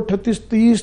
38-30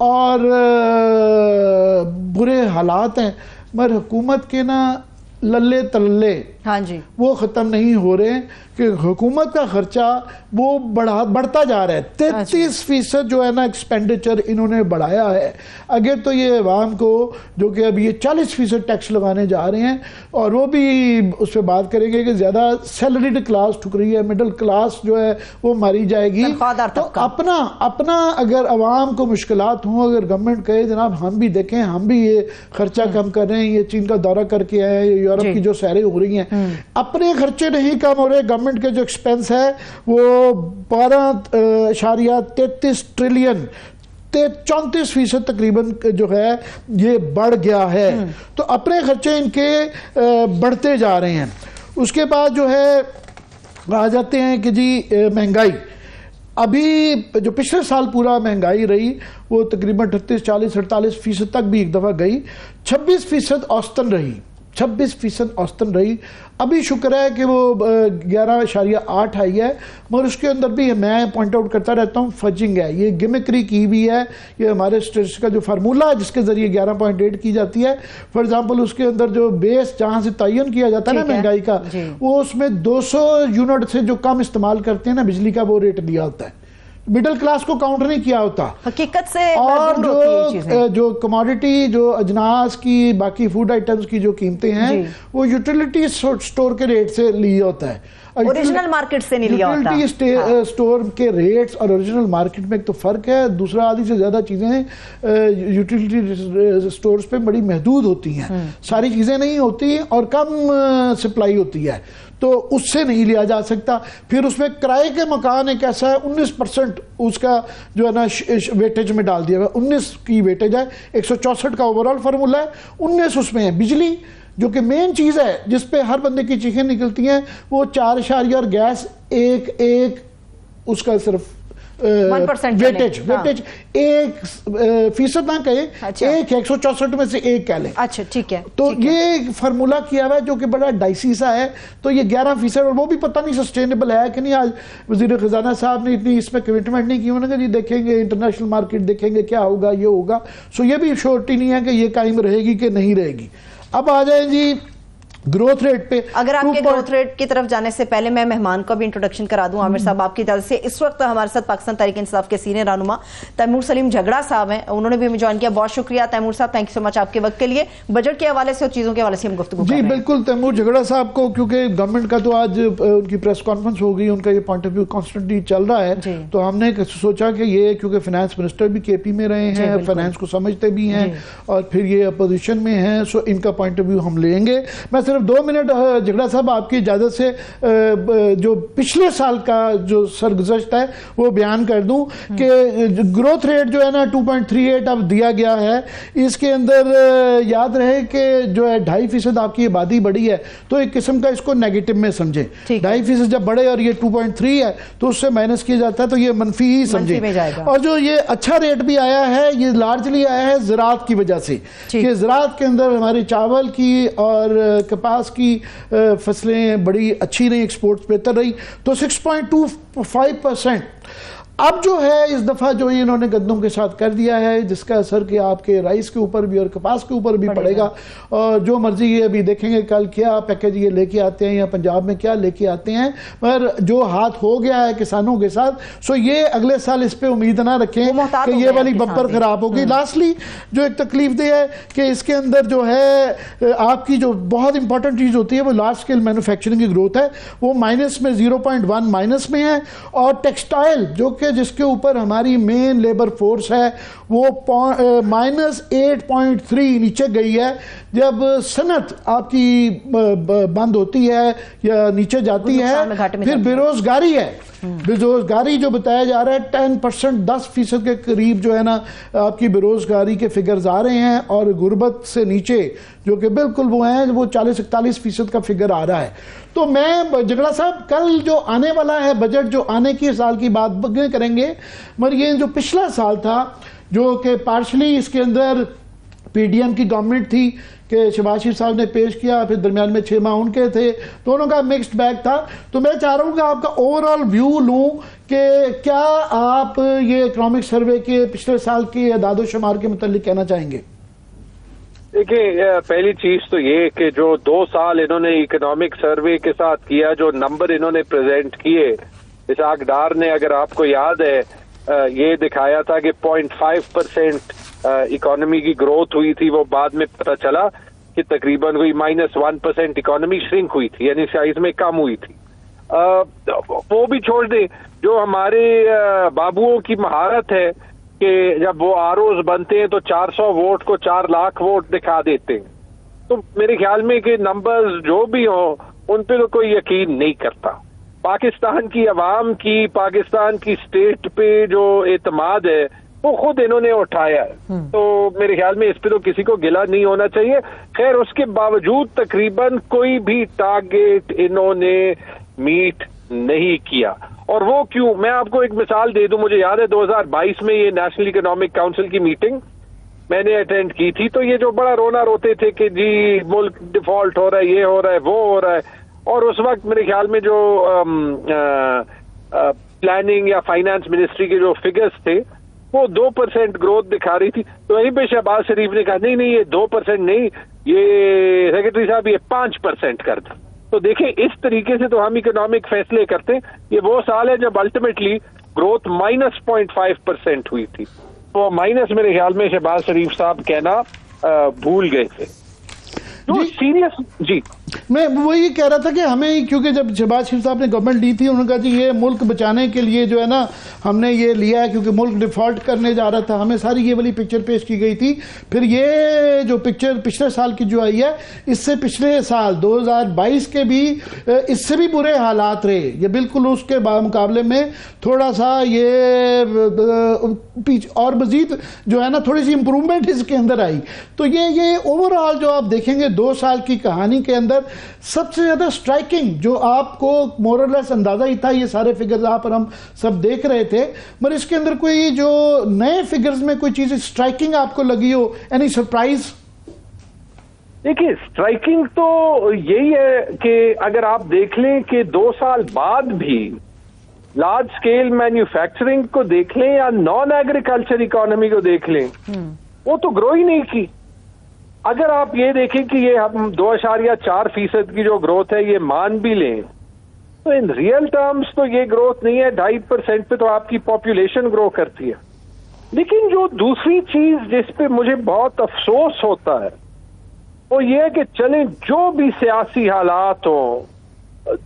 اور برے حالات ہیں، مگر حکومت کے نا للے تللے ہاں جی وہ ختم نہیں ہو رہے ہیں کہ حکومت کا خرچہ وہ بڑھتا جا رہا ہے. 33% جو ہے نا ایکسپینڈیچر انہوں نے بڑھایا ہے. اگر تو یہ عوام کو جو کہ اب یہ 40% ٹیکس لگانے جا رہے ہیں، اور وہ بھی اس پہ بات کریں گے کہ زیادہ سیلریڈ کلاس ٹھک رہی ہے، مڈل کلاس جو ہے وہ ماری جائے گی. تو اپنا اگر عوام کو مشکلات ہوں، اگر گورنمنٹ کہے جناب ہم بھی دیکھیں، ہم بھی یہ خرچہ کم کر رہے ہیں، یہ چین کا دورہ کر کے آئے ہیں، یورپ کی جو سیریں ہو رہی ہیں، اپنے خرچے نہیں کم ہو رہے، گورنمنٹ کے جو ایکسپینس ہے وہ 12.33 ٹریلین 34% تقریباً جو ہے یہ بڑھ گیا ہے. تو اپنے خرچے ان کے بڑھتے جا رہے ہیں. اس کے بعد جو ہے آ جاتے ہیں کہ جی مہنگائی. ابھی جو پچھلے سال پورا مہنگائی رہی وہ تقریباً 38, 40, 48% تک بھی ایک دفعہ گئی. 26% اوسطن رہی، 26% اوسطن رہی. ابھی شکر ہے کہ وہ 11.8 آئی ہے، مگر اس کے اندر بھی میں پوائنٹ آؤٹ کرتا رہتا ہوں فجنگ ہے، یہ گمکری کی بھی ہے. یہ ہمارے اسٹیٹس کا جو فارمولہ ہے جس کے ذریعے 11.8 کی جاتی ہے، فار ایگزامپل اس کے اندر جو بیس جہاں سے تعین کیا جاتا ہے نا مہنگائی کا، وہ اس میں 200 یونٹ سے جو کم استعمال کرتے ہیں نا بجلی کا، وہ ریٹ دیا ہوتا ہے. مڈل کلاس کو کاؤنٹ نہیں کیا ہوتا حقیقت سے. اور جو کموڈٹی، جو اجناس کی، باقی فوڈ آئٹمز کی جو قیمتیں ہیں وہ یوٹیلیٹی سٹور کے ریٹ سے لیا ہوتا ہے، اوریجنل مارکیٹ سے نہیں لیا ہوتا. یوٹیلیٹی سٹور کے ریٹس اور اوریجنل مارکیٹ میں ایک تو فرق ہے. دوسرا آدھی سے زیادہ چیزیں یوٹیلیٹی سٹورز پہ بڑی محدود ہوتی ہیں، ساری چیزیں نہیں ہوتی اور کم سپلائی ہوتی ہے، تو اس سے نہیں لیا جا سکتا. پھر اس میں کرائے کے مکان ایک ایسا ہے 19% اس کا جو ہے نا ویٹیج میں ڈال دیا ہوا، 19 کی ویٹیج ہے. 164 کا اوورال فارمولہ ہے، 19 اس میں ہے. بجلی جو کہ مین چیز ہے جس پہ ہر بندے کی چیخیں نکلتی ہیں، وہ 4 اور گیس ایک اس کا صرف ویٹیج 1% نہ کہیں، 164 میں سے 1 کہہ لیں. اچھا ٹھیک ہے. تو یہ فارمولہ کیا ہوا ہے جو کہ بڑا ڈائسی سا ہے. تو یہ 11%، اور وہ بھی پتہ نہیں سسٹینیبل ہے کہ نہیں. آج وزیر خزانہ صاحب نے اتنی اس میں کمٹمنٹ نہیں کی، انہوں نے کہا جی دیکھیں گے انٹرنیشنل مارکیٹ، دیکھیں گے کیا ہوگا، یہ ہوگا. سو یہ بھی شورٹی نہیں ہے کہ یہ قائم رہے گی کہ نہیں رہے گی. اب آ جائیں جی گروتھ ریٹ پہ. اگر آپ کے گروتھ ریٹ کی طرف جانے سے پہلے میں مہمان کو بھی انٹروڈکشن کرا دوں. عامر صاحب آپ کی اجازت سے اس وقت ہمارے ساتھ پاکستان تحریک انصاف کے سینئر رہنما تیمور سلیم جھگڑا صاحب ہیں، انہوں نے بھی ہمیں جوائن کیا. بہت شکریہ تیمور صاحب، تھینک یو سو مچ آپ کے وقت کے لیے. بجٹ کے حوالے سے اور چیزوں کے حوالے سے ہم گفتگو کر رہے ہیں. جی بالکل، تیمور جھگڑا صاحب کو کیونکہ گورنمنٹ کا تو آج ان کی پریس کانفرنس ہو گئی، ان کا یہ پوائنٹ آف ویو کانسٹنٹلی چل رہا ہے، تو ہم نے سوچا کہ یہ کیونکہ فائنانس منسٹر بھی کے پی میں رہے ہیں، فائنانس کو سمجھتے بھی ہیں اور پھر یہ اپوزیشن میں ہیں، سو ان کا پوائنٹ آف ویو ہم لیں گے. میں صرف 2 منٹ جھگڑا صاحب آپ کی اجازت سے جو پچھلے سال کا جو سرگزشت ہے وہ بیان کر دوں کہ گروتھ ریٹ جو ہے نا 2.38 اب دیا گیا ہے. اس کے اندر یاد رہے کہ جو ہے 2.5% آپ کی آبادی بڑی ہے تو ایک قسم کا اس کو نیگیٹو میں سمجھیں. 2.5% جب بڑھے اور یہ 2.3 ہے تو اس سے مائنس کیا جاتا ہے، تو یہ منفی ہی سمجھیں. اور جو یہ اچھا ریٹ بھی آیا ہے یہ لارجلی آیا ہے زراعت کی وجہ سے، کہ زراعت کے اندر ہماری چاول کی اور کپاس کی فصلیں بڑی اچھی رہی، ایکسپورٹس بہتر رہی، تو 6.25%. اب جو ہے اس دفعہ جو انہوں نے گندم کے ساتھ کر دیا ہے، جس کا اثر کہ آپ کے رائس کے اوپر بھی اور کپاس کے اوپر بھی پڑے گا. اور جو مرضی یہ ابھی دیکھیں گے کل کیا پیکیج یہ لے کے آتے ہیں یا پنجاب میں کیا لے کے آتے ہیں، پر جو ہاتھ ہو گیا ہے کسانوں کے ساتھ، سو یہ اگلے سال اس پہ امید نہ رکھیں کہ یہ والی بمپر خراب ہوگی. لاسٹلی جو ایک تکلیف دہ ہے کہ اس کے اندر جو ہے آپ کی جو بہت امپورٹنٹ چیز ہوتی ہے وہ لارج اسکیل مینوفیکچرنگ کی گروتھ ہے، وہ مائنس میں 0.1 مائنس میں ہے. اور ٹیکسٹائل جو کہ جس کے اوپر ہماری مین لیبر فورس ہے وہ -8.3 نیچے گئی ہے. جب صنعت آپ کی بند ہوتی ہے یا نیچے جاتی ہے، پھر بے روزگاری ہے. بے روزگاری جو بتایا جا رہا ہے 10%، 10% کے قریب جو ہے نا آپ کی بے روزگاری کے فگرز آ رہے ہیں، اور غربت سے نیچے جو کہ بالکل وہ ہیں وہ 40-41% کا فگر آ رہا ہے. تو میں جھگڑا صاحب کل جو آنے والا ہے بجٹ، جو آنے کی سال کی بات کریں گے، مگر یہ جو پچھلا سال تھا جو کہ پارشلی اس کے اندر پی ڈی ایم کی گورنمنٹ تھی، کہ شہباز شریف صاحب نے پیش کیا، پھر درمیان میں 6 ماہ ان کے تھے، دونوں کا مکسڈ بیگ تھا. تو میں چاہ رہا ہوں کہ آپ کا اوور آل ویو لوں کہ کیا آپ یہ اکنامک سروے کے پچھلے سال کے اعداد و شمار کے متعلق کہنا چاہیں گے؟ دیکھیں، پہلی چیز تو یہ کہ جو 2 سال انہوں نے اکنامک سروے کے ساتھ کیا، جو نمبر انہوں نے پریزنٹ کیے، اسحاق ڈار نے اگر آپ کو یاد ہے یہ دکھایا تھا کہ 0.5% اکانومی کی گروتھ ہوئی تھی، وہ بعد میں پتہ چلا کہ تقریباً کوئی -1% اکانومی شرنک ہوئی تھی، یعنی سائز میں کم ہوئی تھی. وہ بھی چھوڑ دیں، جو ہمارے بابوؤں کی مہارت ہے کہ جب وہ آروز بنتے ہیں تو 400 ووٹ کو 4 لاکھ ووٹ دکھا دیتے ہیں. تو میرے خیال میں کہ نمبرز جو بھی ہوں ان پہ تو کوئی یقین نہیں کرتا. پاکستان کی عوام کی، پاکستان کی اسٹیٹ پہ جو اعتماد ہے وہ خود انہوں نے اٹھایا ہے، تو میرے خیال میں اس پہ تو کسی کو گلہ نہیں ہونا چاہیے. خیر اس کے باوجود تقریباً کوئی بھی ٹارگیٹ انہوں نے میٹ نہیں کیا. اور وہ کیوں؟ میں آپ کو ایک مثال دے دوں. مجھے یاد ہے 2022 میں یہ نیشنل اکنامک کاؤنسل کی میٹنگ میں نے اٹینڈ کی تھی، تو یہ جو بڑا رونا روتے تھے کہ جی ملک ڈیفالٹ ہو رہا ہے، یہ ہو رہا ہے، وہ ہو رہا ہے، اور اس وقت میرے خیال میں جو پلاننگ یا فائنانس منسٹری کے جو فگرز تھے وہ 2% گروتھ دکھا رہی تھی. تو وہیں پہ شہباز شریف نے کہا نہیں نہیں یہ 2% نہیں، یہ سیکرٹری صاحب یہ 5% کر دیں. تو دیکھیں اس طریقے سے تو ہم اکنامک فیصلے کرتے ہیں. یہ وہ سال ہے جب الٹیمیٹلی گروتھ -0.5% ہوئی تھی. وہ مائنس میرے خیال میں شہباز شریف صاحب کہنا بھول گئے تھے. جو سیریس جی میں وہی کہہ رہا تھا کہ ہمیں، کیونکہ جب شہباز شریف صاحب نے گورنمنٹ لی تھی انہوں نے کہا جی یہ ملک بچانے کے لیے جو ہے نا ہم نے یہ لیا ہے کیونکہ ملک ڈیفالٹ کرنے جا رہا تھا، ہمیں ساری یہ والی پکچر پیش کی گئی تھی. پھر یہ جو پکچر پچھلے سال کی جو آئی ہے، اس سے پچھلے سال 2022 کے بھی اس سے بھی برے حالات رہے. یہ بالکل اس کے مقابلے میں تھوڑا سا یہ اور مزید جو ہے نا تھوڑی سی امپروومنٹ اس کے اندر آئی. تو یہ اوور آل جو آپ دیکھیں گے 2 سال کی کہانی کے اندر سب سے زیادہ سٹرائکنگ جو آپ کو مور اور لیس اندازہ ہی تھا، یہ سارے فگرز آپ اور ہم سب دیکھ رہے تھے، مگر اس کے اندر کوئی جو نئے فگرز میں کوئی چیز سٹرائکنگ آپ کو لگی ہو، اینی سرپرائز؟ دیکھیے سٹرائکنگ تو یہی ہے کہ اگر آپ دیکھ لیں کہ 2 سال بعد بھی لارج سکیل مینوفیکچرنگ کو دیکھ لیں یا نان ایگریکلچر اکانومی کو دیکھ لیں، وہ تو گرو ہی نہیں کی. اگر آپ یہ دیکھیں کہ یہ ہم 2.4% کی جو گروتھ ہے یہ مان بھی لیں تو ان ریئل ٹرمز تو یہ گروتھ نہیں ہے. 2.5% پہ تو آپ کی پاپولیشن گرو کرتی ہے. لیکن جو دوسری چیز جس پہ مجھے بہت افسوس ہوتا ہے وہ یہ ہے کہ چلیں جو بھی سیاسی حالات ہوں،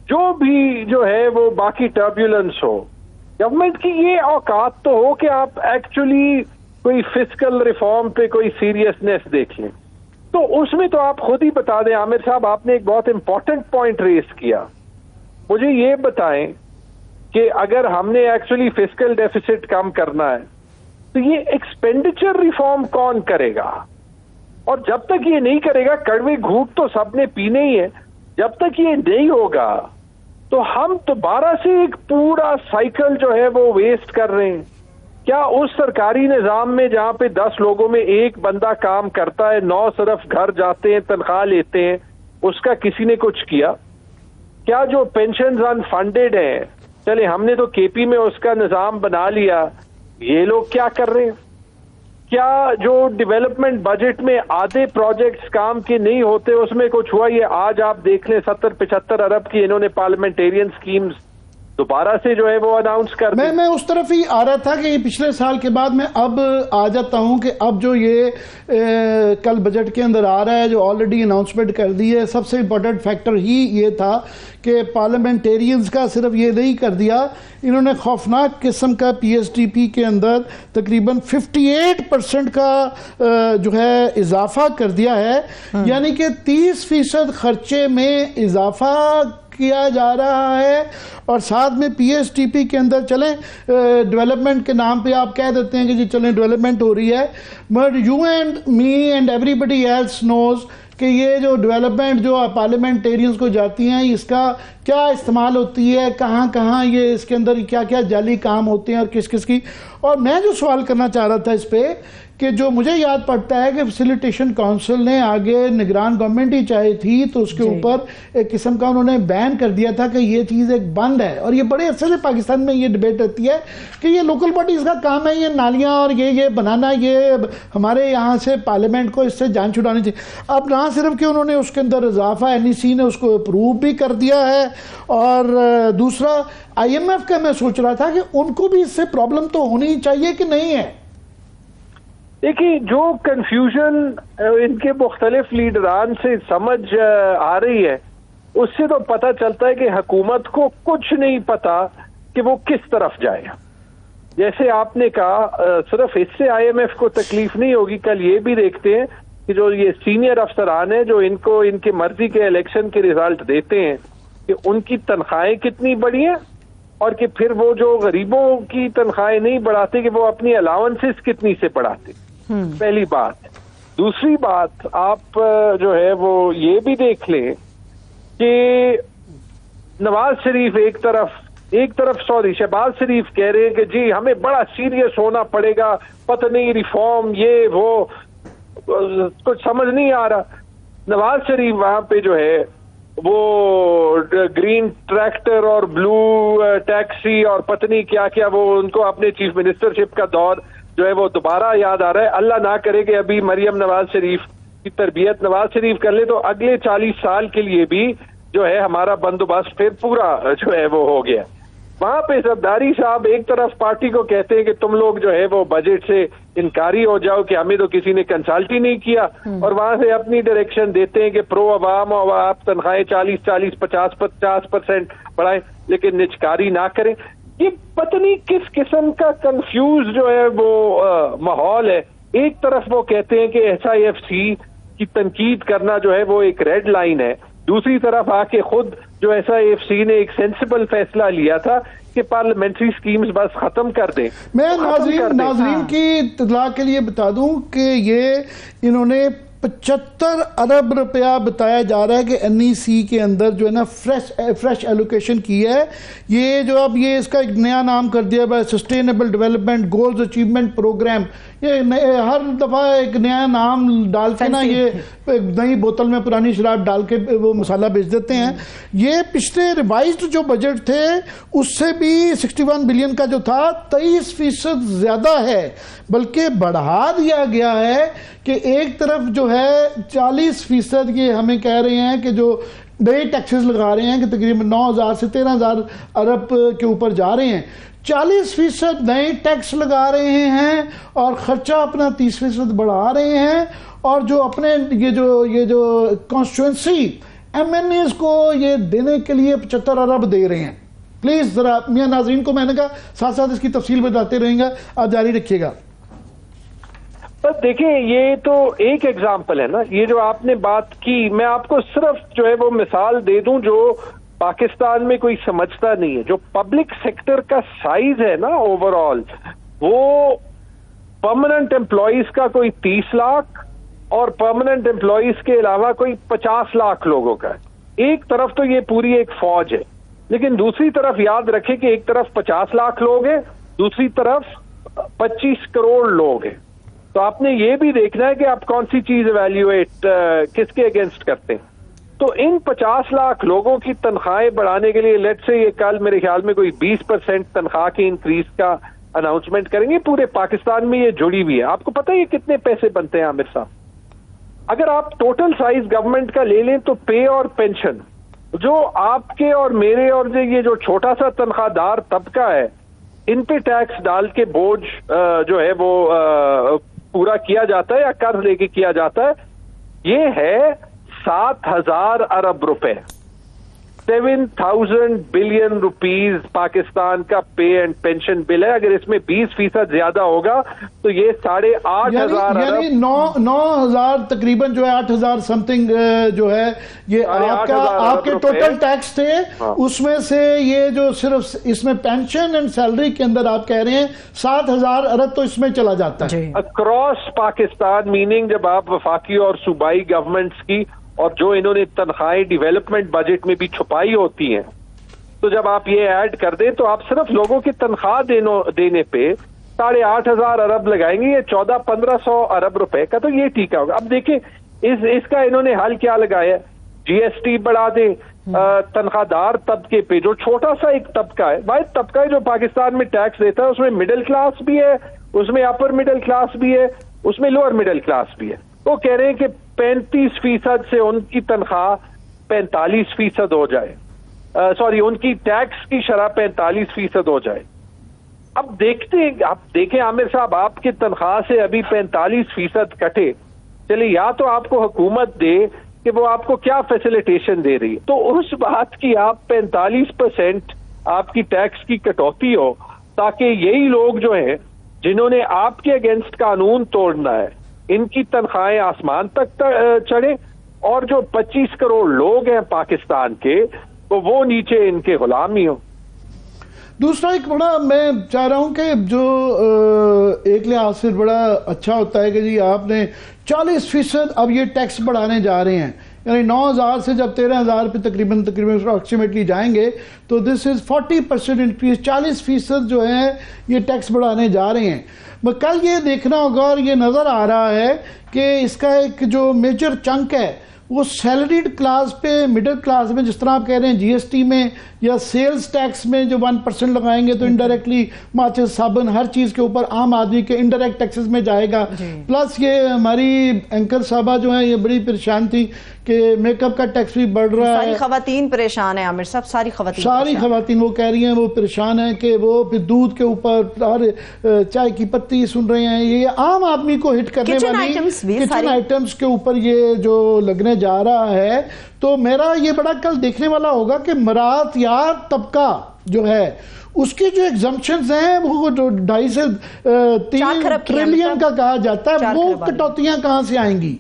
جو بھی جو ہے وہ باقی ٹربیولنس ہو، گورنمنٹ کی یہ اوقات تو ہو کہ آپ ایکچولی کوئی فسکل ریفارم پہ کوئی سیریسنیس دیکھ لیں. تو اس میں تو آپ خود ہی بتا دیں. عامر صاحب آپ نے ایک بہت امپورٹنٹ پوائنٹ ریز کیا. مجھے یہ بتائیں کہ اگر ہم نے ایکچولی فسکل ڈیفیسٹ کم کرنا ہے تو یہ ایکسپینڈیچر ریفارم کون کرے گا؟ اور جب تک یہ نہیں کرے گا، کڑوے گھونٹ تو سب نے پینے ہی ہے، جب تک یہ نہیں ہوگا تو ہم دوبارہ سے ایک پورا سائیکل جو ہے وہ ویسٹ کر رہے ہیں. کیا اس سرکاری نظام میں جہاں پہ 10 لوگوں میں ایک بندہ کام کرتا ہے، 9 صرف گھر جاتے ہیں، تنخواہ لیتے ہیں، اس کا کسی نے کچھ کیا؟ کیا جو پینشنز ان فنڈیڈ ہیں، چلے ہم نے تو کے پی میں اس کا نظام بنا لیا، یہ لوگ کیا کر رہے ہیں؟ کیا جو ڈیولپمنٹ بجٹ میں آدھے پروجیکٹس کام کے نہیں ہوتے اس میں کچھ ہوا؟ یہ آج آپ دیکھ لیں 70-75 ارب کی انہوں نے پارلیمنٹیرین سکیمز دوبارہ سے جو ہے وہ اناؤنس کر دیں. میں اس طرف ہی آ رہا تھا کہ یہ پچھلے سال کے بعد میں اب آ جاتا ہوں کہ اب جو یہ کل بجٹ کے اندر آ رہا ہے جو آلریڈی اناؤنسمنٹ کر دی ہے، سب سے امپورٹنٹ فیکٹر ہی یہ تھا کہ پارلیمنٹیرینز کا صرف یہ نہیں کر دیا، انہوں نے خوفناک قسم کا پی ایس ڈی پی کے اندر تقریباً 58% کا جو ہے اضافہ کر دیا ہے. یعنی کہ 30% خرچے میں اضافہ کیا جا رہا ہے، اور ساتھ میں پی ایس ٹی پی کے اندر چلیں ڈیولپمنٹ کے نام پہ آپ کہہ دیتے ہیں کہ جی چلیں ڈیولپمنٹ ہو رہی ہے، but you and me and everybody else knows کہ یہ جو ڈیولپمنٹ جو پارلیمنٹیرینز کو جاتی ہیں اس کا کیا استعمال ہوتی ہے, کہاں کہاں یہ اس کے اندر کیا کیا جعلی کام ہوتے ہیں اور کس کس کی. اور میں جو سوال کرنا چاہ رہا تھا اس پہ کہ جو مجھے یاد پڑتا ہے کہ فیسیلیٹیشن کونسل نے آگے نگران گورنمنٹ ہی چاہی تھی تو اس کے اوپر ایک قسم کا انہوں نے بین کر دیا تھا کہ یہ چیز ایک بند ہے. اور یہ بڑے عرصے سے پاکستان میں یہ ڈیبیٹ رہتی ہے کہ یہ لوکل باڈیز کا کام ہے, یہ نالیاں اور یہ بنانا, یہ ہمارے یہاں سے پارلیمنٹ کو اس سے جان چھڑانی چاہیے. اب نہ صرف کہ انہوں نے اس کے اندر اضافہ NEC نے اس کو اپروو بھی کر دیا ہے, اور دوسرا IMF کا میں سوچ رہا تھا کہ ان کو بھی اس سے پرابلم تو ہونی چاہیے کہ نہیں ہے. دیکھیے جو کنفیوژن ان کے مختلف لیڈران سے سمجھ آ رہی ہے اس سے تو پتہ چلتا ہے کہ حکومت کو کچھ نہیں پتا کہ وہ کس طرف جائے. جیسے آپ نے کہا صرف اس سے IMF کو تکلیف نہیں ہوگی, کل یہ بھی دیکھتے ہیں کہ جو یہ سینئر افسران ہیں جو ان کو ان کی مرضی کے الیکشن کے ریزلٹ دیتے ہیں کہ ان کی تنخواہیں کتنی بڑی ہیں, اور کہ پھر وہ جو غریبوں کی تنخواہیں نہیں بڑھاتے کہ وہ اپنی الاؤنسز کتنی سے بڑھاتے. پہلی بات. دوسری بات آپ جو ہے وہ یہ بھی دیکھ لیں کہ نواز شریف ایک طرف شہباز شریف کہہ رہے ہیں کہ جی ہمیں بڑا سیریس ہونا پڑے گا, پتہ نہیں ریفارم یہ وہ, کچھ سمجھ نہیں آ رہا. نواز شریف وہاں پہ جو ہے وہ گرین ٹریکٹر اور بلو ٹیکسی اور پتہ نہیں کیا کیا, وہ ان کو اپنے چیف منسٹرشپ کا دور جو ہے وہ دوبارہ یاد آ رہا ہے. اللہ نہ کرے کہ ابھی مریم نواز شریف کی تربیت نواز شریف کر لے تو اگلے 40 سال کے لیے بھی جو ہے ہمارا بندوبست پھر پورا جو ہے وہ ہو گیا. وہاں پہ زرداری صاحب ایک طرف پارٹی کو کہتے ہیں کہ تم لوگ جو ہے وہ بجٹ سے انکاری ہو جاؤ کہ ہمیں تو کسی نے کنسلٹ ہی نہیں کیا, اور وہاں سے اپنی ڈائریکشن دیتے ہیں کہ پرو عوام اور آپ تنخواہیں 40-50% بڑھائیں لیکن نچکاری نہ کریں. یہ پتہ نہیں کس قسم کا کنفیوز جو ہے وہ ماحول ہے. ایک طرف وہ کہتے ہیں کہ SIFC کی تنقید کرنا جو ہے وہ ایک ریڈ لائن ہے, دوسری طرف آ کے خود جو SIFC نے ایک سینسیبل فیصلہ لیا تھا کہ پارلیمنٹری سکیمز بس ختم کر دیں. میں ناظرین کی اطلاع کے لیے بتا دوں کہ یہ انہوں نے 75 ارب روپیہ بتایا جا رہا ہے کہ NEC کے اندر جو ہے نا فریش ایلوکیشن کی ہے. یہ جو اب یہ اس کا ایک نیا نام کر دیا ہے sustainable development goals achievement programme. یہ ہر دفعہ ایک نیا نام ڈال کے نا یہ نئی بوتل میں پرانی شراب ڈال کے وہ مسالہ بیچ دیتے ہیں. یہ پچھلے ریوائزڈ جو بجٹ تھے اس سے بھی 61 بلین کا جو تھا 23% زیادہ ہے, بلکہ بڑھا دیا گیا ہے کہ ایک طرف جو ہے 40% یہ ہمیں کہہ رہے ہیں کہ جو نئے ٹیکسز لگا رہے ہیں کہ تقریباً 9,000 سے 13,000 ارب کے اوپر جا رہے ہیں, 40% نئے ٹیکس لگا رہے ہیں اور خرچہ اپنا 30% بڑھا رہے ہیں, اور جو اپنے یہ جو کانسٹیچوئنسی MNAs کو یہ دینے کے لیے 75 ارب دے رہے ہیں. پلیز ذرا میاں ناظرین کو میں نے کہا ساتھ ساتھ اس کی تفصیل بتاتے رہیں گا, آپ جاری رکھیے گا. دیکھیں یہ تو ایک ایگزامپل ہے نا, یہ جو آپ نے بات کی, میں آپ کو صرف جو ہے وہ مثال دے دوں جو پاکستان میں کوئی سمجھتا نہیں ہے. جو پبلک سیکٹر کا سائز ہے نا اوور آل, وہ پرماننٹ امپلائیز کا کوئی 30 لاکھ اور پرماننٹ امپلائیز کے علاوہ کوئی 50 لاکھ لوگوں کا ہے. ایک طرف تو یہ پوری ایک فوج ہے, لیکن دوسری طرف یاد رکھیں کہ ایک طرف 50 لاکھ لوگ ہیں, دوسری طرف 25 کروڑ لوگ ہیں. تو آپ نے یہ بھی دیکھنا ہے کہ آپ کون سی چیز ایویلیویٹ کس کے اگینسٹ کرتے ہیں. تو ان 50 لاکھ لوگوں کی تنخواہیں بڑھانے کے لیے لیٹ سے یہ کل میرے خیال میں کوئی 20% تنخواہ کی انکریز کا اناؤنسمنٹ کریں گے. پورے پاکستان میں یہ جڑی ہوئی ہے. آپ کو پتہ ہے یہ کتنے پیسے بنتے ہیں عامر صاحب؟ اگر آپ ٹوٹل سائز گورنمنٹ کا لے لیں تو پے اور پینشن جو آپ کے اور میرے اور یہ جو چھوٹا سا تنخواہ دار طبقہ ہے, ان پہ ٹیکس ڈال کے بوجھ جو ہے وہ پورا کیا جاتا ہے یا قرض لے کے کیا جاتا ہے. یہ ہے 7,000 ارب روپے, 7,000 بلین روپیز پاکستان کا پے اینڈ پینشن بل ہے. اگر اس میں 20% زیادہ ہوگا تو یہ 8,500 یعنی 9,000 تقریباً جو ہے 8,000 سمتنگ جو ہے یہ آپ کے ٹوٹل ٹیکس تھے, اس میں سے یہ جو صرف اس میں پینشن اینڈ سیلری کے اندر آپ کہہ رہے ہیں 7,000 ارب تو اس میں چلا جاتا ہے اکراس پاکستان. میننگ جب آپ وفاقی اور صوبائی گورنمنٹس کی اور جو انہوں نے تنخواہیں ڈیولپمنٹ بجٹ میں بھی چھپائی ہوتی ہیں، تو جب آپ یہ ایڈ کر دیں تو آپ صرف لوگوں کی تنخواہ دینے پہ 8,500 ارب لگائیں گے، یہ 1400-1500 ارب روپے کا، تو یہ ٹھیک ہوگا. اب دیکھیں اس کا انہوں نے حل کیا لگایا ہے، جی ایس ٹی بڑھا دیں تنخواہ دار طبقے پہ، جو چھوٹا سا ایک طبقہ ہے، واحد طبقہ ہے جو پاکستان میں ٹیکس دیتا ہے، اس میں مڈل کلاس بھی ہے، اس میں اپر مڈل کلاس بھی ہے، اس میں لوور مڈل کلاس بھی ہے. وہ کہہ رہے ہیں کہ 35% سے ان کی تنخواہ 45% ہو جائے، ان کی ٹیکس کی شرح 45% ہو جائے. اب دیکھیں عامر صاحب، آپ کی تنخواہ سے ابھی 45% کٹے، چلے یا تو آپ کو حکومت دے کہ وہ آپ کو کیا فیسیلیٹیشن دے رہی ہے، تو اس بات کی آپ 45% آپ کی ٹیکس کی کٹوتی ہو، تاکہ یہی لوگ جو ہیں جنہوں نے آپ کے اگینسٹ قانون توڑنا ہے، ان کی تنخواہیں آسمان تک چڑھے، اور جو 25 کروڑ لوگ ہیں پاکستان کے وہ نیچے ان کے غلام ہی ہوں. دوسرا ایک بڑا میں چاہ رہا ہوں کہ جو ایک لحاظ سے بڑا اچھا ہوتا ہے کہ جی آپ نے 40% اب یہ ٹیکس بڑھانے جا رہے ہیں، یعنی 9,000 سے جب 13,000 پہ تقریباً اپروکسیمیٹلی جائیں گے تو دس از 40% انکریز، 40% جو ہے یہ ٹیکس بڑھانے جا رہے ہیں. کل یہ دیکھنا ہوگا اور یہ نظر آ رہا ہے کہ اس کا ایک جو میجر چنک ہے وہ سیلریڈ کلاس پہ، مڈل کلاس میں، جس طرح آپ کہہ رہے ہیں جی ایس ٹی میں یا سیلز ٹیکس میں جو 1% لگائیں گے تو انڈائریکٹلی ماچس صابن ہر چیز کے اوپر عام آدمی کے انڈائریکٹ ٹیکسز میں جائے گا. پلس یہ ہماری اینکر صاحبہ جو ہیں یہ بڑی پریشان تھی کہ میک اپ کا ٹیکس بھی بڑھ رہا ہے. ساری خواتین پریشان ہیں عامر صاحب، ساری خواتین وہ کہہ رہی ہیں وہ پریشان ہیں کہ وہ پھر دودھ کے اوپر چائے کی پتی سن رہے ہیں. یہ عام آدمی کو ہٹ کرنے والی کچن آئٹمز کے اوپر یہ جو لگنے جا رہا ہے. تو میرا یہ بڑا کل دیکھنے والا ہوگا کہ مرات یار طبقہ جو ہے اس کی جو ایگزمپشنز ہیں وہ 2.5 سے 3 ٹریلین کا کہا جاتا ہے، وہ کٹوتیاں کہاں سے آئیں گی؟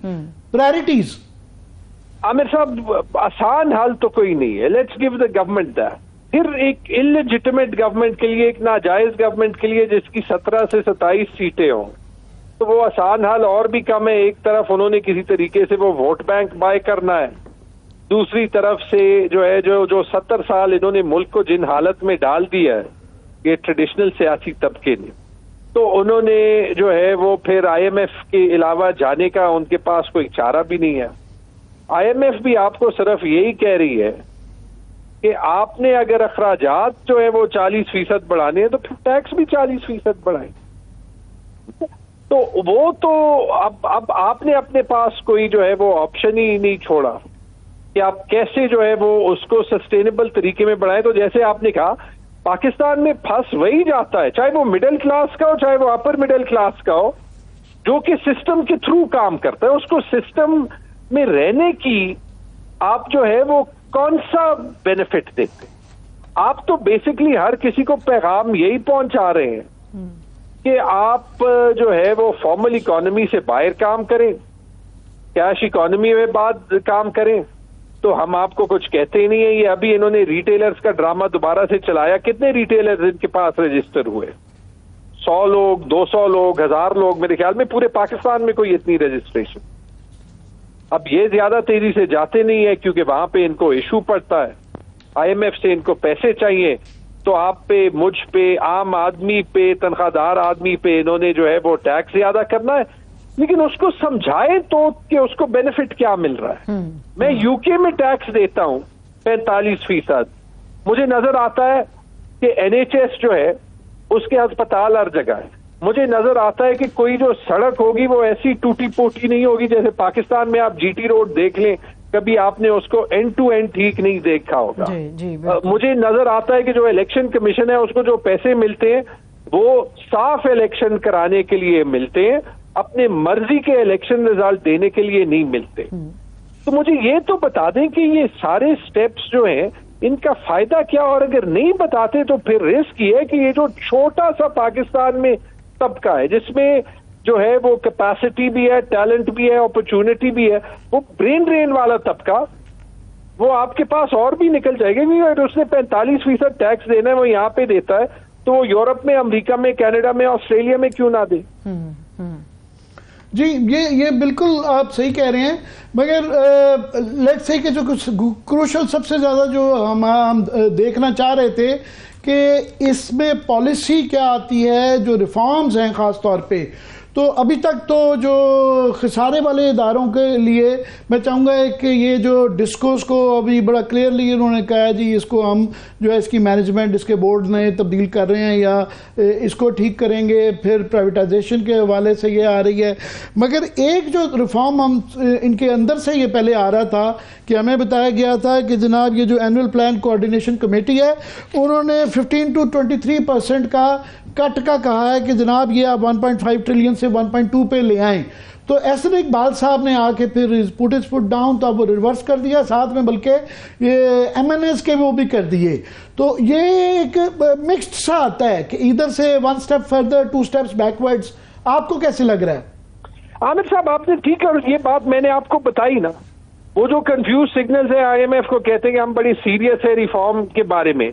پرائرٹیز. عامر صاحب آسان حل تو کوئی نہیں ہے، let's give the government that. پھر ایک انلیجٹمیٹ گورنمنٹ کے لیے، ایک ناجائز گورنمنٹ کے لیے جس کی 17 سے 27 سیٹیں ہوں، تو وہ آسان حل اور بھی کم ہے. ایک طرف انہوں نے کسی طریقے سے وہ ووٹ بینک بائی کرنا ہے، دوسری طرف سے جو ہے جو 70 سال انہوں نے ملک کو جن حالت میں ڈال دیا ہے یہ ٹریڈیشنل سیاسی طبقے نے، تو انہوں نے جو ہے وہ پھر آئی ایم ایف کے علاوہ جانے کا ان کے پاس کوئی چارہ بھی نہیں ہے. آئی ایم ایف بھی آپ کو صرف یہی کہہ رہی ہے کہ آپ نے اگر اخراجات جو ہے وہ 40% بڑھانے ہیں تو پھر ٹیکس بھی 40% بڑھائیں. تو وہ تو اب آپ نے اپنے پاس کوئی جو ہے وہ آپشن ہی نہیں چھوڑا کہ آپ کیسے جو ہے وہ اس کو سسٹینیبل طریقے میں بڑھائیں. تو جیسے آپ نے کہا پاکستان میں پھنس وہی جاتا ہے، چاہے وہ مڈل کلاس کا ہو چاہے وہ اپر مڈل کلاس کا ہو، جو کہ سسٹم کے تھرو کام کرتا ہے. اس کو سسٹم میں رہنے کی آپ جو ہے وہ کون سا بینیفٹ دیتے؟ آپ تو بیسکلی ہر کسی کو پیغام یہی پہنچا رہے ہیں کہ آپ جو ہے وہ فارمل اکانومی سے باہر کام کریں، کیش اکانومی میں بعد کام کریں. تو ہم آپ کو کچھ کہتے ہی نہیں ہیں. یہ ابھی انہوں نے ریٹیلرز کا ڈرامہ دوبارہ سے چلایا. کتنے ریٹیلرز ان کے پاس رجسٹر ہوئے؟ 100 لوگ، 200 لوگ، 1000 لوگ. میرے خیال میں پورے پاکستان میں کوئی اتنی رجسٹریشن. اب یہ زیادہ تیزی سے جاتے نہیں ہے کیونکہ وہاں پہ ان کو ایشو پڑتا ہے، آئی ایم ایف سے ان کو پیسے چاہیے. تو آپ پہ، مجھ پہ، عام آدمی پہ، تنخواہ دار آدمی پہ انہوں نے جو ہے وہ ٹیکس زیادہ کرنا ہے. لیکن اس کو سمجھائے تو کہ اس کو بینیفٹ کیا مل رہا ہے. میں یو کے میں ٹیکس دیتا ہوں 45%. مجھے نظر آتا ہے کہ این ایچ ایس جو ہے اس کے ہسپتال ہر جگہ ہے. مجھے نظر آتا ہے کہ کوئی جو سڑک ہوگی وہ ایسی ٹوٹی پوٹی نہیں ہوگی جیسے پاکستان میں آپ جی ٹی روڈ دیکھ لیں، کبھی آپ نے اس کو اینڈ ٹو اینڈ ٹھیک نہیں دیکھا ہوگا. مجھے نظر آتا ہے کہ جو الیکشن کمیشن ہے اس کو جو پیسے ملتے ہیں وہ صاف الیکشن کرانے کے لیے ملتے ہیں، اپنے مرضی کے الیکشن ریزلٹ دینے کے لیے نہیں ملتے. تو مجھے یہ تو بتا دیں کہ یہ سارے سٹیپس جو ہیں ان کا فائدہ کیا، اور اگر نہیں بتاتے تو پھر رسک یہ ہے کہ یہ جو چھوٹا سا پاکستان میں طبقہ ہے جس میں جو ہے وہ کیپیسٹی بھی ہے، ٹیلنٹ بھی ہے، اپرچونٹی بھی ہے، وہ برین ڈرین والا طبقہ وہ آپ کے پاس اور بھی نکل جائے گا. اگر اس نے 45% ٹیکس دینا ہے وہ یہاں پہ دیتا ہے تو وہ یورپ میں، امریکہ میں، کینیڈا میں، آسٹریلیا میں کیوں نہ دے؟ جی یہ بالکل آپ صحیح کہہ رہے ہیں، مگر لیٹس سے کہ جو کچھ کروشل سب سے زیادہ جو ہم دیکھنا چاہ رہے تھے کہ اس میں پالیسی کیا آتی ہے، جو ریفارمز ہیں خاص طور پہ. تو ابھی تک تو جو خسارے والے اداروں کے لیے میں چاہوں گا کہ یہ جو ڈسکوز کو ابھی بڑا کلیئرلی انہوں نے کہا جی اس کو ہم جو ہے اس کی مینجمنٹ اس کے بورڈ نے تبدیل کر رہے ہیں یا اس کو ٹھیک کریں گے. پھر پرائیویٹائزیشن کے حوالے سے یہ آ رہی ہے، مگر ایک جو ریفارم ہم ان کے اندر سے یہ پہلے آ رہا تھا کہ ہمیں بتایا گیا تھا کہ جناب یہ جو اینول پلان کوآرڈینیشن کمیٹی ہے انہوں نے 15 to 23% کا کٹ کا کہا ہے کہ جناب یہ آپ 1.5 ٹریلین سے 1.2 پہ لے آئیں. تو احسن اقبال صاحب نے آ کے پھر پٹ از پٹ ڈاؤن تو اب وہ ریورس کر دیا، ساتھ میں بلکہ یہ ایم این ایز کے وہ بھی کر دیے. تو یہ ایک مکسڈ سا آتا ہے کہ ادھر سے 1 اسٹیپ فردر 2 اسٹیپس بیکورڈز. آپ کو کیسے لگ رہا ہے؟ عامر صاحب آپ نے ٹھیک ہے، یہ بات میں نے آپ کو بتائی نا، وہ جو کنفیوز سگنلز ہے آئی ایم ایف کو کہتے ہیں کہ ہم بڑی سیریس ہے ریفارم کے بارے میں.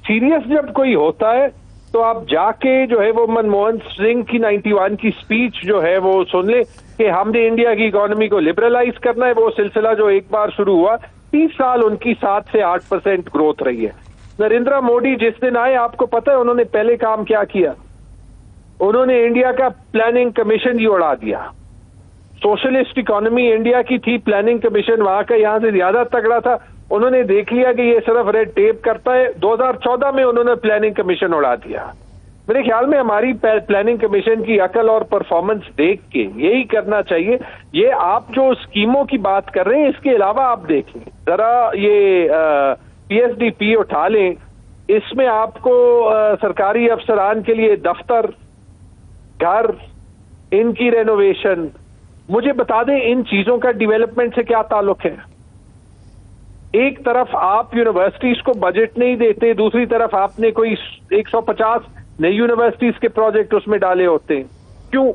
سیریس جب کوئی ہوتا ہے تو آپ جا کے جو ہے وہ منموہن سنگھ کی 91 کی سپیچ جو ہے وہ سن لے کہ ہم نے انڈیا کی اکانومی کو لبرلائز کرنا ہے. وہ سلسلہ جو ایک بار شروع ہوا 30 سال ان کی 7 سے 8% گروتھ رہی ہے. نریندر موڈی جس دن آئے آپ کو پتہ ہے انہوں نے پہلے کام کیا کیا؟ انہوں نے انڈیا کا پلاننگ کمیشن ہی اڑا دیا. سوشلسٹ اکانومی انڈیا کی تھی، پلاننگ کمیشن وہاں کا یہاں سے زیادہ تگڑا تھا. انہوں نے دیکھ لیا کہ یہ صرف ریڈ ٹیپ کرتا ہے، 2014 میں انہوں نے پلاننگ کمیشن اڑا دیا. میرے خیال میں ہماری پلاننگ کمیشن کی عقل اور پرفارمنس دیکھ کے یہی کرنا چاہیے. یہ آپ جو اسکیموں کی بات کر رہے ہیں اس کے علاوہ آپ دیکھیں ذرا یہ پی ایس ڈی پی اٹھا لیں، اس میں آپ کو سرکاری افسران کے لیے دفتر، گھر، ان کی رینوویشن، مجھے بتا دیں ان چیزوں کا ڈیولپمنٹ سے کیا تعلق ہے؟ ایک طرف آپ یونیورسٹیز کو بجٹ نہیں دیتے، دوسری طرف آپ نے کوئی 150 نئی یونیورسٹیز کے پروجیکٹ اس میں ڈالے ہوتے ہیں. کیوں؟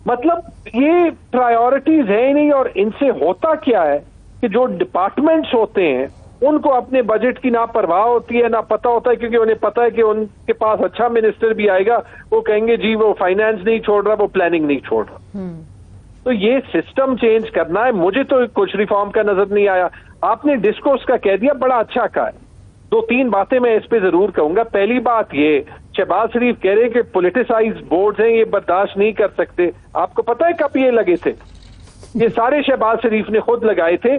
مطلب یہ پرائیورٹیز ہیں نہیں. اور ان سے ہوتا کیا ہے کہ جو ڈپارٹمنٹس ہوتے ہیں ان کو اپنے بجٹ کی نہ پرواہ ہوتی ہے نہ پتہ ہوتا ہے، کیونکہ انہیں پتہ ہے کہ ان کے پاس اچھا منسٹر بھی آئے گا، وہ کہیں گے جی وہ فائنانس نہیں چھوڑ رہا، وہ پلاننگ نہیں چھوڑ رہا. تو یہ سسٹم چینج کرنا ہے. مجھے تو کچھ ریفارم کا نظر نہیں آیا. آپ نے ڈسکورس کا کہہ دیا، بڑا اچھا کہا ہے. 2-3 باتیں میں اس پہ ضرور کہوں گا. پہلی بات یہ، شہباز شریف کہہ رہے ہیں کہ پولیٹیسائز بورڈز ہیں، یہ برداشت نہیں کر سکتے. آپ کو پتہ ہے کب یہ لگے تھے؟ یہ سارے شہباز شریف نے خود لگائے تھے.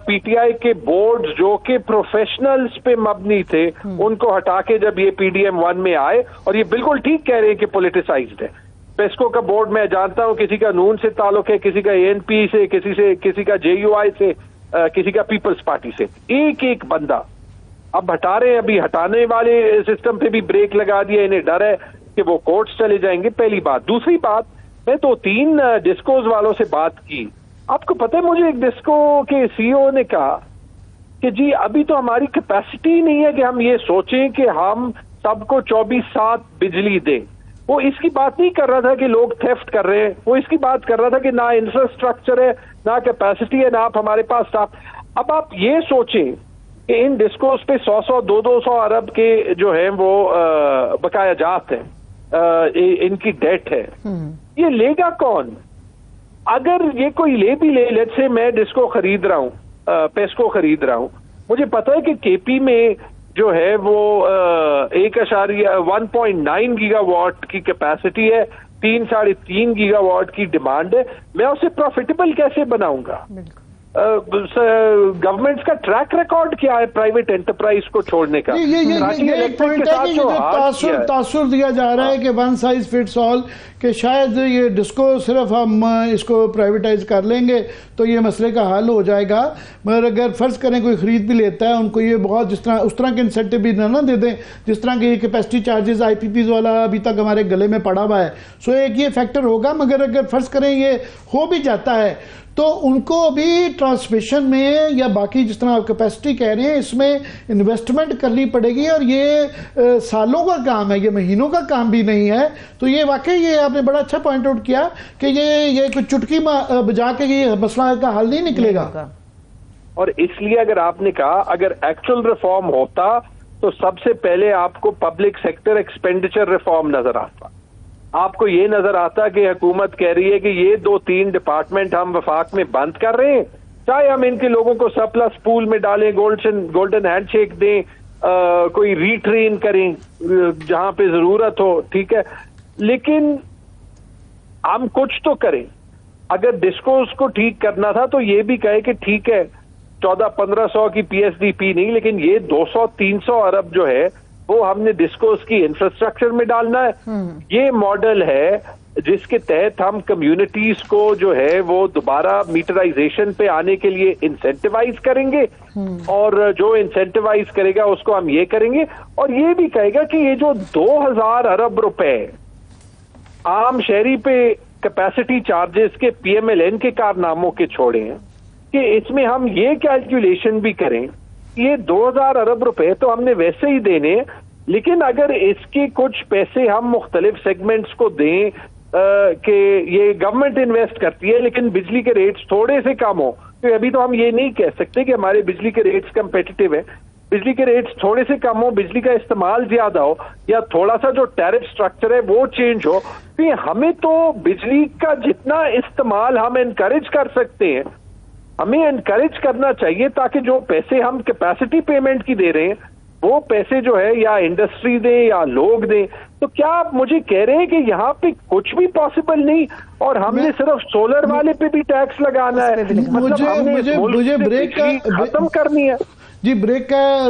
پی ٹی آئی کے بورڈز جو کہ پروفیشنلز پہ مبنی تھے ان کو ہٹا کے جب یہ پی ڈی ایم 1 میں آئے، اور یہ بالکل ٹھیک کہہ رہے ہیں کہ پولیٹیسائزڈ ہے. پیسکو کا بورڈ میں جانتا ہوں کسی کا نون سے تعلق ہے، کسی کا اے این پی سے، کسی کا جے یو آئی سے، کسی کا پیپلز پارٹی سے. ایک بندہ اب ہٹا رہے ہیں. ابھی ہٹانے والے سسٹم پہ بھی بریک لگا دیا، انہیں ڈر ہے کہ وہ کورٹس چلے جائیں گے. پہلی بات. دوسری بات، میں 2-3 ڈسکوز والوں سے بات کی. آپ کو پتہ ہے مجھے ایک ڈسکو کے سی او نے کہا کہ جی ابھی تو ہماری کیپیسٹی نہیں ہے کہ ہم یہ سوچیں کہ ہم سب کو 24/7 بجلی دیں. وہ اس کی بات نہیں کر رہا تھا کہ لوگ تھیفٹ کر رہے ہیں، وہ اس کی بات کر رہا تھا کہ نہ انفراسٹرکچر ہے، نہ کیپیسٹی ہے، نہ آپ ہمارے پاس اسٹاف. اب آپ یہ سوچیں کہ ان ڈسکوز پہ 100-200 ارب کے جو ہیں وہ بقایا جات ہیں، ان کی ڈیٹ ہے. یہ لے گا کون؟ اگر یہ کوئی لے بھی لے، لیٹ سے میں ڈسکو خرید رہا ہوں، پیسکو خرید رہا ہوں، مجھے پتا ہے کہ کے پی میں جو ہے وہ 1.9 گیگا واٹ کی کیپیسٹی ہے، 3-3.5 گیگا واٹ کی ڈیمانڈ ہے. میں اسے پروفیٹیبل کیسے بناؤں گا؟ گورنمنٹ کا ٹریک ریکارڈ کیا ہے پرائیویٹ انٹرپرائز کو چھوڑنے کا؟ تاثر دیا جا رہا ہے کہ ون سائز فٹس آل، کہ شاید یہ ڈسکو صرف ہم اس کو پرائیویٹائز کر لیں گے تو یہ مسئلے کا حل ہو جائے گا. مگر اگر فرض کریں کوئی خرید بھی لیتا ہے، ان کو یہ بہت اس طرح کے انسینٹیو بھی نہ دے دیں جس طرح کے یہ کیپیسٹی چارجز آئی پی پیز والا ابھی تک ہمارے گلے میں پڑا ہوا ہے. سو ایک یہ فیکٹر ہوگا. مگر اگر فرض کریں یہ ہو بھی جاتا ہے تو ان کو بھی ٹرانسمیشن میں یا باقی جس طرح آپ کیپیسٹی کہہ رہے ہیں اس میں انویسٹمنٹ کرنی پڑے گی، اور یہ سالوں کا کام ہے، یہ مہینوں کا کام بھی نہیں ہے. تو یہ واقعی یہ آپ نے بڑا اچھا پوائنٹ آؤٹ کیا کہ یہ کوئی چٹکی بجا کے یہ مسئلہ کا حل نہیں نکلے گا. اور اس لیے اگر آپ نے کہا اگر ایکچوئل ریفارم ہوتا تو سب سے پہلے آپ کو پبلک سیکٹر ایکسپینڈیچر ریفارم نظر آتا. آپ کو یہ نظر آتا کہ حکومت کہہ رہی ہے کہ یہ 2-3 ڈپارٹمنٹ ہم وفاق میں بند کر رہے ہیں, چاہے ہم ان کے لوگوں کو سرپلس پول میں ڈالیں, گولڈن ہینڈ شیک دیں, کوئی ری ٹرین کریں جہاں پہ ضرورت ہو, ٹھیک ہے, لیکن ہم کچھ تو کریں. اگر ڈسکوز کو ٹھیک کرنا تھا تو یہ بھی کہے کہ ٹھیک ہے 1400-1500 کی پی ایس ڈی پی نہیں, لیکن یہ 200-300 ارب جو ہے وہ ہم نے ڈسکوز کی انفراسٹرکچر میں ڈالنا ہے. یہ ماڈل ہے جس کے تحت ہم کمیونٹیز کو جو ہے وہ دوبارہ میٹرائزیشن پہ آنے کے لیے انسینٹیوائز کریں گے, اور جو انسینٹیوائز کرے گا اس کو ہم یہ کریں گے, اور یہ بھی کہے گا کہ یہ جو 2000 ارب روپے عام شہری پہ کیپیسٹی چارجز کے پی ایم ایل این کے کارناموں کے چھوڑے ہیں, کہ اس میں ہم یہ کیلکولیشن بھی کریں, یہ 2000 ارب روپے تو ہم نے ویسے ہی دینے, لیکن اگر اس کے کچھ پیسے ہم مختلف سیگمنٹس کو دیں کہ یہ گورنمنٹ انویسٹ کرتی ہے لیکن بجلی کے ریٹس تھوڑے سے کم ہو, تو ابھی تو ہم یہ نہیں کہہ سکتے کہ ہمارے بجلی کے ریٹس کمپیٹیٹیو ہیں, بجلی کے ریٹس تھوڑے سے کم ہو, بجلی کا استعمال زیادہ ہو, یا تھوڑا سا جو ٹیرف سٹرکچر ہے وہ چینج ہو, تو ہمیں تو بجلی کا جتنا استعمال ہم انکریج کر سکتے ہیں ہمیں انکریج کرنا چاہیے, تاکہ جو پیسے ہم کیپیسٹی پیمنٹ کی دے رہے ہیں وہ پیسے جو ہے یا انڈسٹری دیں یا لوگ دیں. تو کیا آپ مجھے کہہ رہے ہیں کہ یہاں پہ کچھ بھی پاسبل نہیں, اور ہم نے صرف سولر والے پہ بھی ٹیکس لگانا ہے, مجھے بریک ختم کرنی ہے. جی بریک کا